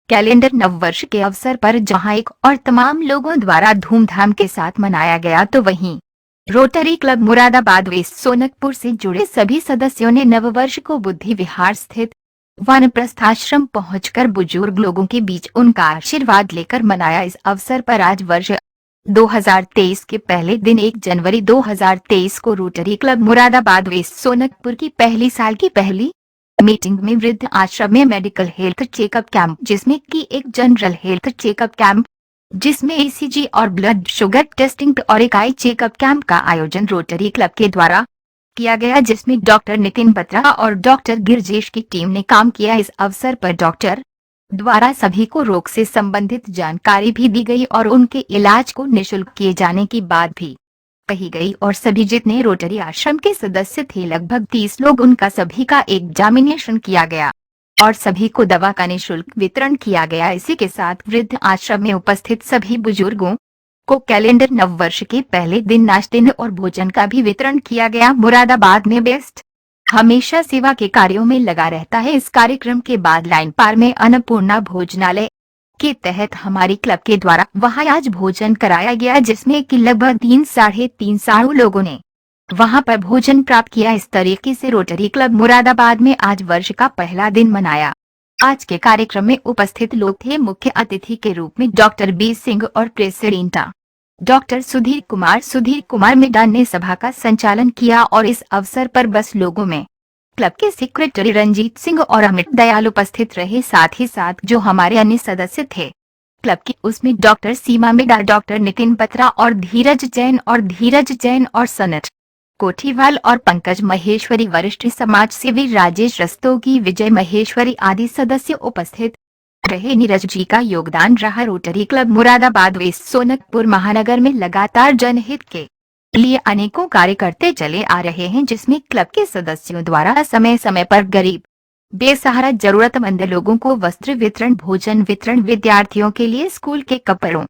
Calendar नववर्ष के अवसर पर जहां एक और तमाम लोगों द्वारा धूमधाम के साथ मनाया गया, तो वहीं Rotary Club Moradabad West Sonakpur से जुड़े सभी सदस्यों ने नववर्ष को बुद्धि विहार स्थित वानप्रस्थ आश्रम पहुंचकर बुजुर्ग लोगों के बीच उनका आशीर्वाद लेकर मनाया। इस अवसर पर आज वर्ष 2023 के पहले दिन 1 जनवरी 2023 को Rotary Club Moradabad West Sonakpur की पहली साल की पहली मीटिंग में वृद्ध आश्रम में मेडिकल हेल्थ चेकअप कैंप, जिसमें कि एक जनरल हेल्थ चेकअप कैंप जिसमें ईसीजी और ब्लड शुगर टेस्टिंग और एक आई चेकअप कैंप का आयोजन रोटरी क्लब के द्वारा किया गया, जिसमें डॉक्टर नितिन बत्रा और डॉक्टर गिरजेश की टीम ने काम किया। इस अवसर पर डॉक्टर द्वारा सभी को रोग से संबंधित जानकारी भी दी गई और उनके इलाज को निःशुल्क किए जाने की बात भी कही गई और सभी जितने रोटरी आश्रम के सदस्य थे, लगभग 30 लोग, उनका सभी का एग्जामिनेशन किया गया और सभी को दवा का निःशुल्क वितरण किया गया। इसी के साथ वृद्ध आश्रम में उपस्थित सभी बुजुर्गों को कैलेंडर नववर्ष के पहले दिन नाश्ते और भोजन का भी वितरण किया गया। मुरादाबाद में बेस्ट हमेशा सेवा के कार्यों में लगा रहता है। इस कार्यक्रम के बाद लाइन पार में अन्नपूर्णा भोजनालय के तहत हमारी क्लब के द्वारा वहां आज भोजन कराया गया, जिसमें कि लगभग 3-3.5 लोगों ने वहां पर भोजन प्राप्त किया। इस तरीके से रोटरी क्लब मुरादाबाद में आज वर्ष का पहला दिन मनाया। आज के कार्यक्रम में उपस्थित लोग थे मुख्य अतिथि के रूप में डॉक्टर बी सिंह और प्रेसिडेंट डॉक्टर सुधीर कुमार मिडा ने सभा का संचालन किया और इस अवसर पर बस लोगों में क्लब के सेक्रेटरी रंजीत सिंह और अमित दयाल उपस्थित रहे। साथ ही साथ जो हमारे अन्य सदस्य थे क्लब की, उसमें डॉक्टर सीमा मिडा, डॉक्टर नितिन बत्रा और धीरज जैन और सनत कोठीवाल और पंकज महेश्वरी, वरिष्ठ समाज सेवी राजेश रस्तोगी, विजय महेश्वरी आदि सदस्य उपस्थित रहे। नीरज जी का योगदान रहा। Rotary Club Moradabad West Sonakpur महानगर में लगातार जनहित के लिए अनेकों कार्य करते चले आ रहे हैं, जिसमें क्लब के सदस्यों द्वारा समय समय पर गरीब, बेसहारा, जरूरतमंद लोगों को वस्त्र वितरण, भोजन वितरण, विद्यार्थियों के लिए स्कूल के कपड़ों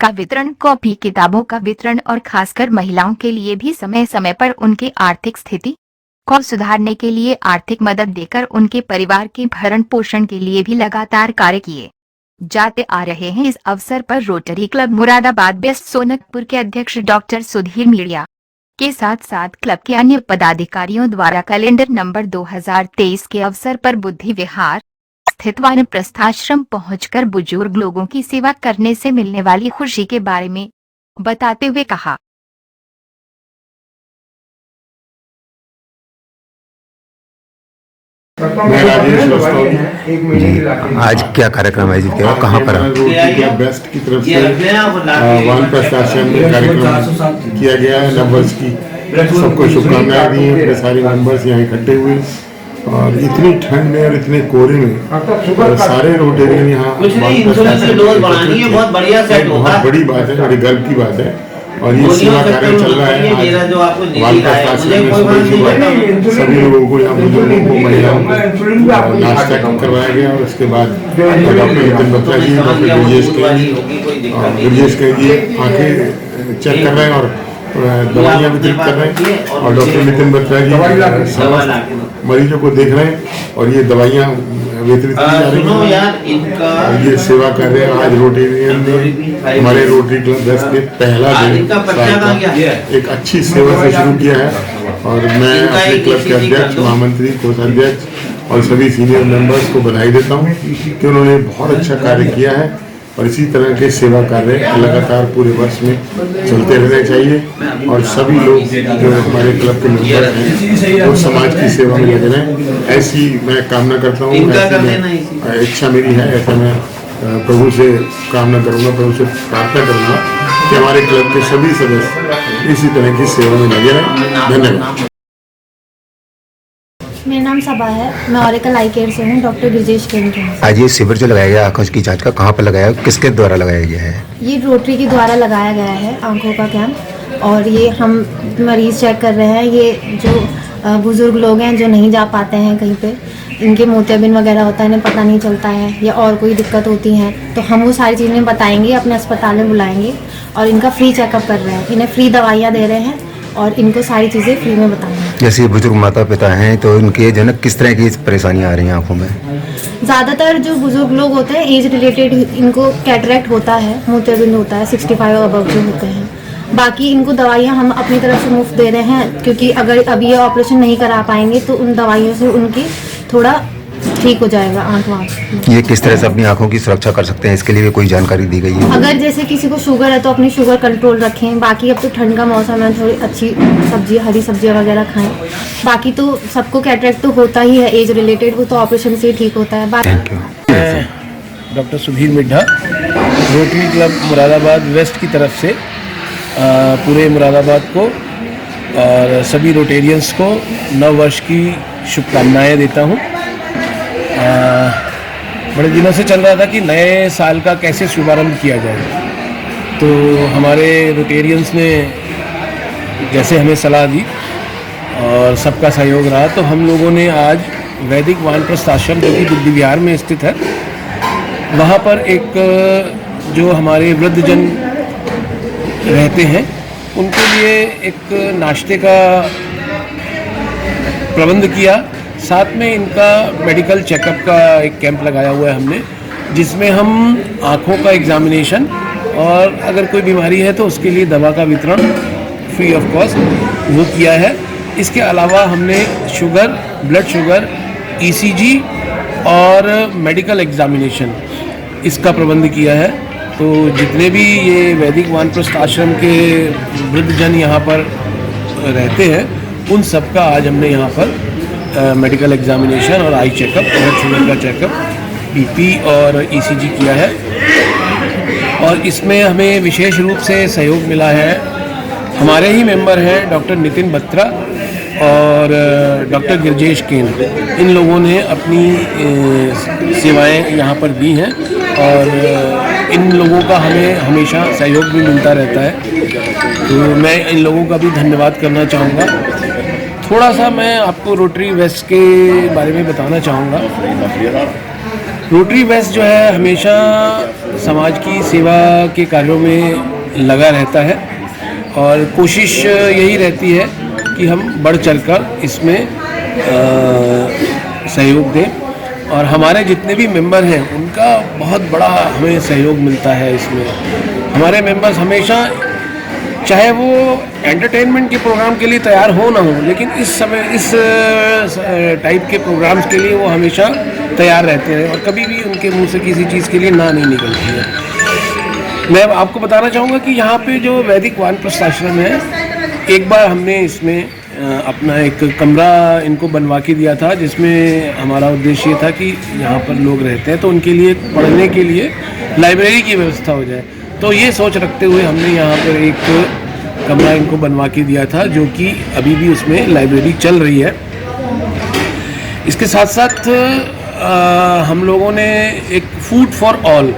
का वितरण, कॉपी किताबों का वितरण और खासकर महिलाओं के लिए भी समय समय पर उनके आर्थिक स्थिति को सुधारने के लिए आर्थिक मदद देकर उनके परिवार के भरण पोषण के लिए भी लगातार कार्य किए जाते आ रहे हैं। इस अवसर पर Rotary Club Moradabad West Sonakpur के अध्यक्ष डॉक्टर सुधीर मीडिया के साथ साथ क्लब के अन्य पदाधिकारियों द्वारा कैलेंडर नंबर 2023 के अवसर पर बुद्धि विहार स्थित वानप्रस्थ आश्रम पहुंचकर बुजुर्ग लोगों की सेवा करने से मिलने वाली खुशी के बारे में बताते हुए कहा। मैं राजेश रस्तोगी। आज क्या कार्यक्रम है जी, क्या कहाँ पर? रोटरी क्लब बेस्ट की तरफ से वानप्रस्थ आश्रम में कार्यक्रम किया गया है। नववर्ष की सबको शुभकामनाएं दी हैं। अपने सारे मेंबर्स यहाँ इकट्ठे हुए और इतनी ठंड में और इतने कोहरे में सारे रोटेरियन यहाँ वानप्रस्थ आश्रम में बहुत बड़ी बात है, बड़ी गर्व की बात है। और ये सेवा कार्य चल रहा है। आज वानप्रस्थ आश्रम में सुबह सभी लोगों को, यहाँ बुजुर्गों को, महिलाओं को नाश्ता करवाया गया और उसके बाद डॉक्टर नितिन बत्रा जी, डॉक्टर गिरजेश के जी आंखें चेक कर रहे हैं और दवाइयाँ वितरित कर रहे हैं और डॉक्टर नितिन बत्रा जी समस्त मरीजों को देख रहे हैं और ये दवाइयाँ वितरित की जा रही हैं। ये सेवा कर रहे हैं। आज रोटेरियन ने, हमारे रोटरी क्लब बेस्ट ने पहला दिन साल का एक अच्छी सेवा से शुरू किया है और मैं अपने क्लब के अध्यक्ष, महामंत्री, कोषाध्यक्ष और सभी सीनियर मेंबर्स को बधाई देता हूँ कि उन्होंने बहुत अच्छा कार्य किया है और इसी तरह के सेवा कार्य लगातार पूरे वर्ष में चलते रहने चाहिए और सभी लोग जो हमारे क्लब के मेंबर हैं वो समाज की सेवा में लगे रहें। ऐसी मैं कामना करता हूँ, ऐसी इच्छा मेरी है, ऐसा मैं प्रभु से कामना करूँगा, प्रभु से प्रार्थना करूँगा कि हमारे क्लब के सभी सदस्य इसी तरह की सेवा में लगे रहें। धन्यवाद। मेरा नाम सबा है, मैं ऑरिकल आई केयर से हूँ, डॉक्टर गिरजेश के। आज ये शिविर जो लगाया गया आंखों की जांच का, कहाँ पर लगाया, किसके द्वारा लगाया गया है? ये रोटरी के द्वारा लगाया गया है आंखों का कैंप और ये हम मरीज चेक कर रहे हैं। ये जो बुजुर्ग लोग हैं जो नहीं जा पाते हैं कहीं पे, इनके मोतियाबिंद वगैरह होता है, इन्हें पता नहीं चलता है या और कोई दिक्कत होती है, तो हम वो सारी चीज़ें बताएंगे, अपने अस्पताल में बुलाएंगे और इनका फ्री चेकअप कर रहे हैं, इन्हें फ्री दवाइयाँ दे रहे हैं और इनको सारी चीज़ें फ्री में बताएंगे। जैसे बुजुर्ग माता पिता हैं तो इनके जो है किस तरह की परेशानियाँ आ रही हैं आँखों में? ज़्यादातर जो बुजुर्ग लोग होते हैं एज रिलेटेड इनको कैटरेक्ट होता है, मोतियाबिंद होता है 65 अबव जो होते हैं। बाकी इनको दवाइयाँ हम अपनी तरफ से मुफ्त दे रहे हैं, क्योंकि अगर अभी ये ऑपरेशन नहीं करा पाएंगे तो उन दवाइयों से उनकी थोड़ा ठीक हो जाएगा आँख वाँख। ये किस तरह से अपनी आंखों की सुरक्षा कर सकते हैं, इसके लिए भी कोई जानकारी दी गई है? अगर जैसे किसी को शुगर है तो अपनी शुगर कंट्रोल रखें। बाकी अब तो ठंड का मौसम है, थोड़ी अच्छी सब्जी, हरी सब्जियां वगैरह खाएं। बाकी तो सबको कैटरेक्ट तो होता ही है एज रिलेटेड, वो तो ऑपरेशन से ही ठीक होता है। Thank you. Doctor Sudhir Middha, Rotary Club Moradabad West की तरफ से पूरे मुरादाबाद को और सभी रोटेरियंस को नव वर्ष की शुभकामनाएं देता हूं। बड़े दिनों से चल रहा था कि नए साल का कैसे शुभारंभ किया जाए, तो हमारे रोटेरियंस ने जैसे हमें सलाह दी और सबका सहयोग रहा, तो हम लोगों ने आज वैदिक वानप्रस्थ आश्रम जो कि बुद्धि विहार में स्थित है, वहाँ पर एक जो हमारे वृद्धजन रहते हैं उनके लिए एक नाश्ते का प्रबंध किया। साथ में इनका मेडिकल चेकअप का एक कैंप लगाया हुआ है हमने, जिसमें हम आँखों का एग्जामिनेशन और अगर कोई बीमारी है तो उसके लिए दवा का वितरण फ्री ऑफ कॉस्ट वो किया है। इसके अलावा हमने शुगर, ब्लड शुगर, ECG और मेडिकल एग्जामिनेशन इसका प्रबंध किया है। तो जितने भी ये वैदिक वानप्रस्थ आश्रम के वृद्धजन यहाँ पर रहते हैं उन सब का आज हमने यहाँ पर मेडिकल एग्जामिनेशन और आई चेकअप, ब्लड शुगर का चेकअप, BP और ECG किया है। और इसमें हमें विशेष रूप से सहयोग मिला है, हमारे ही मेंबर हैं डॉक्टर नितिन बत्रा और डॉक्टर गिरजेश केन। इन लोगों ने अपनी सेवाएं यहाँ पर दी हैं और इन लोगों का हमें हमेशा सहयोग भी मिलता रहता है, तो मैं इन लोगों का भी धन्यवाद करना चाहूँगा। थोड़ा सा मैं आपको रोटरी वेस्ट के बारे में बताना चाहूँगा। रोटरी वेस्ट जो है हमेशा समाज की सेवा के कार्यों में लगा रहता है और कोशिश यही रहती है कि हम बढ़ चढ़कर इसमें सहयोग दें, और हमारे जितने भी मेंबर हैं उनका बहुत बड़ा हमें सहयोग मिलता है इसमें। हमारे मेंबर्स हमेशा, चाहे वो एंटरटेनमेंट के प्रोग्राम के लिए तैयार हो ना हो, लेकिन इस समय इस टाइप के प्रोग्राम्स के लिए वो हमेशा तैयार रहते हैं और कभी भी उनके मुंह से किसी चीज़ के लिए ना नहीं निकलती है। मैं आपको बताना चाहूँगा कि यहाँ पे जो वैदिक वानप्रस्थ आश्रम है, एक बार हमने इसमें अपना एक कमरा इनको बनवा के दिया था, जिसमें हमारा उद्देश्य था कि यहाँ पर लोग रहते हैं तो उनके लिए पढ़ने के लिए लाइब्रेरी की व्यवस्था हो जाए। तो ये सोच रखते हुए हमने यहाँ पर एक कमरा इनको बनवा के दिया था, जो कि अभी भी उसमें लाइब्रेरी चल रही है। इसके साथ साथ हम लोगों ने एक फूड फॉर ऑल,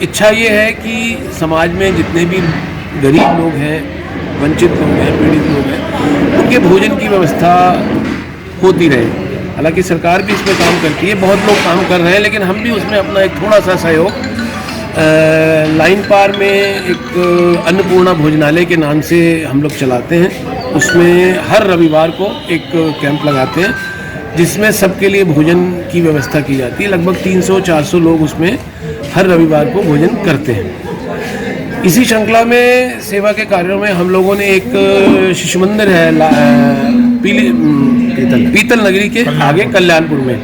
इच्छा ये है कि समाज में जितने भी गरीब लोग हैं, वंचित लोग हैं, पीड़ित लोग हैं, उनके भोजन की व्यवस्था होती रहे। हालांकि सरकार भी इसमें काम करती है, बहुत लोग काम कर रहे हैं, लेकिन हम भी उसमें अपना एक थोड़ा सा सहयोग लाइन पार में एक अन्नपूर्णा भोजनालय के नाम से हम लोग चलाते हैं। उसमें हर रविवार को एक कैंप लगाते हैं जिसमें सबके लिए भोजन की व्यवस्था की जाती है। लगभग 300-400 लोग उसमें हर रविवार को भोजन करते हैं। इसी श्रृंखला में सेवा के कार्यों में हम लोगों ने एक शिशु मंदिर है पीतल नगरी के आगे कल्याणपुर में,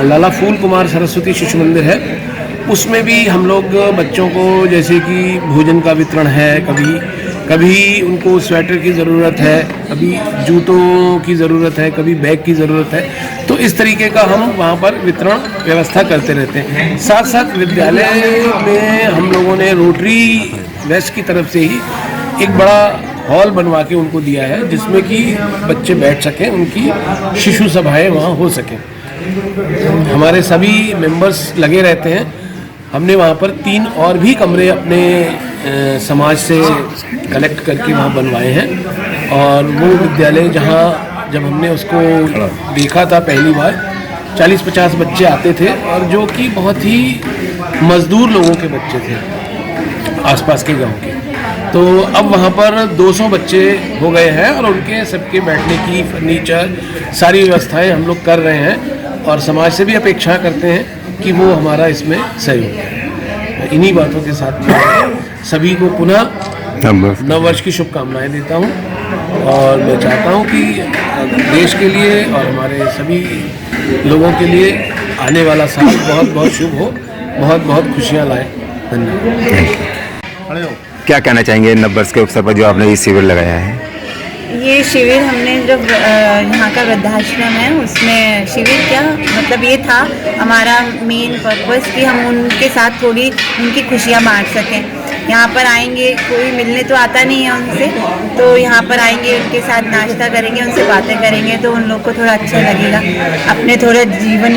लाला फूल कुमार सरस्वती शिशु मंदिर है। उसमें भी हम लोग बच्चों को जैसे कि भोजन का वितरण है, कभी उनको स्वेटर की ज़रूरत है, कभी जूतों की ज़रूरत है, कभी बैग की ज़रूरत है, तो इस तरीके का हम वहाँ पर वितरण व्यवस्था करते रहते हैं। साथ साथ विद्यालय में हम लोगों ने रोटरी वेस्ट की तरफ से ही एक बड़ा हॉल बनवा के उनको दिया है, जिसमें कि बच्चे बैठ सकें, उनकी शिशु सभाएँ वहाँ हो सकें। हमारे सभी मेंबर्स लगे रहते हैं। हमने वहाँ पर 3 और भी कमरे अपने समाज से कलेक्ट करके वहाँ बनवाए हैं, और वो विद्यालय जहाँ जब हमने उसको देखा था पहली बार 40-50 बच्चे आते थे, और जो कि बहुत ही मज़दूर लोगों के बच्चे थे आसपास के गांव के। तो अब वहाँ पर 200 बच्चे हो गए हैं और उनके सबके बैठने की फर्नीचर सारी व्यवस्थाएं हम लोग कर रहे हैं। और समाज से भी अपेक्षा करते हैं कि वो हमारा इसमें सहयोग करें। इन्हीं बातों के साथ सभी को पुनः नव वर्ष की शुभकामनाएं देता हूं और मैं चाहता हूं कि देश के लिए और हमारे सभी लोगों के लिए आने वाला साल बहुत बहुत शुभ हो, बहुत बहुत खुशियां लाए। धन्यवाद। क्या कहना चाहेंगे नव वर्ष के अवसर पर जो आपने ये शिविर लगाया है? ये शिविर हमने जो यहाँ का वृद्धाश्रम है उसमें शिविर क्या मतलब ये था हमारा मेन पर्पस कि हम उनके साथ थोड़ी उनकी खुशियाँ बांट सकें। यहाँ पर आएंगे, कोई मिलने तो आता नहीं है उनसे, तो यहाँ पर आएंगे, उनके साथ नाश्ता करेंगे, उनसे बातें करेंगे तो उन लोग को थोड़ा अच्छा लगेगा, अपने थोड़ा जीवन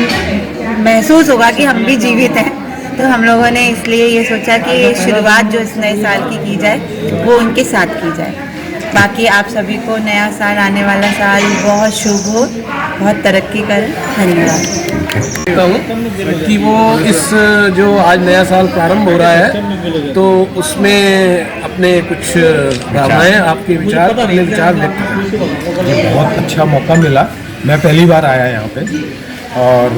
महसूस होगा कि हम भी जीवित हैं। तो हम लोगों ने इसलिए ये सोचा कि शुरुआत जो इस नए साल की जाए वो उनके साथ की जाए। बाकी आप सभी को नया साल, आने वाला साल बहुत शुभ हो, बहुत तरक्की करें। धन्यवाद। कहता हूँ कि वो इस जो आज नया साल प्रारंभ हो रहा है तो उसमें अपने कुछ भावनाएं, आपके विचार, अपने विचार व्यक्त करें। बहुत अच्छा मौका मिला, मैं पहली बार आया यहाँ पे और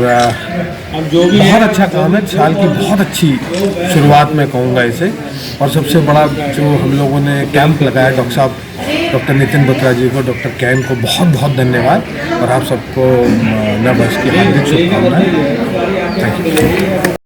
बहुत अच्छा काम है। साल की बहुत अच्छी शुरुआत मैं कहूँगा इसे। और सबसे बड़ा जो हम लोगों ने कैंप लगाया, डॉक्टर साहब, डॉक्टर नितिन बत्रा जी को, डॉक्टर कैन को बहुत बहुत धन्यवाद और आप सबको नव वर्ष की हार्दिक शुभकामनाएं। Thank you.